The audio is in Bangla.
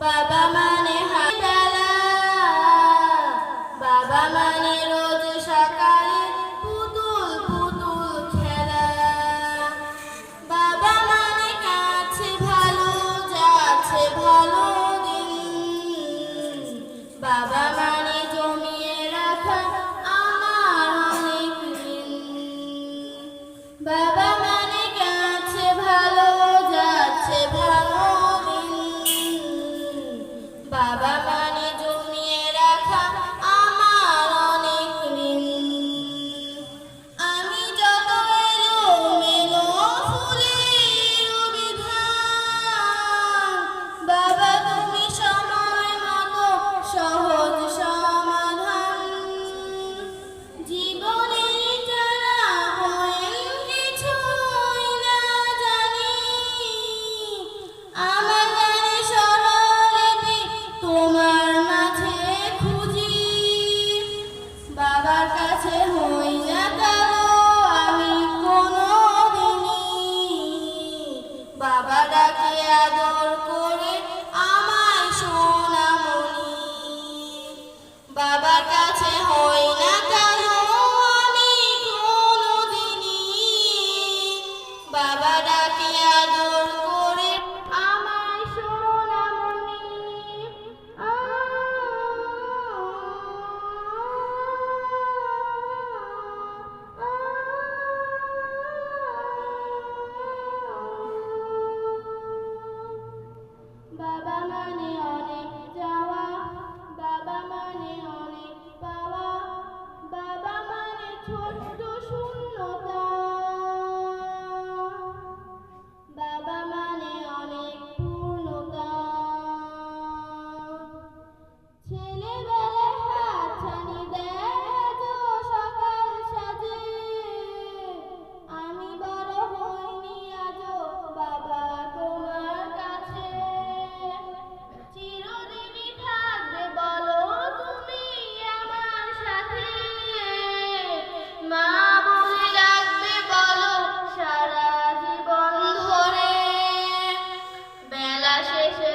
বাবা মানে হাতলা, বাবা মানে রোজ সকালে পুতুল পুতুল খেলা। বাবা মানে কাছে ভালো, যাচ্ছে ভালো দিন। বাবা মানে জমিয়ে রাখা আমার অনেক ঋণ। বাবা মানে কাছে ভালো, যাচ্ছে ভালো দিন। বাবা মানে জমিয়ে রাখা আমার অনেক ঋণ। আমি যত এলোমেলো ফুলের বিধান, বাবা তুমি সময় মতো সহজ সমাধান। জীবনের জানা হয়ে কিছুই না জানি, আমার গানে স্বরলিপি তোমার মাঝে খুঁজি। বাবার কাছে হই না কারো আমি কোনোদিনই, বাবা ডাকে আদর করে আমায় সোনামণি। বাবার কাছে হই না কারো আমি কোনোদিনই, বাবা ডাকে আদর করে আমায় সোনামণি। বাবা মানে অনেক যাওয়া, বাবা মানে অনেক পাওয়া। বাবা মানে ছোট্ট শূন্যতা, বাবা মানে অনেক পূর্ণতা। ছেলেবেলায় হাতছানি দেয় এত সকাল সাজে, আমি বড় হইনি আজও বাবা তোমার কাছে। চিরদিনই থাকবে বলো তুমি আমার সাথে, মা বলে ডাকবে বলো সারা জীবন ধরে। বেলা শেষে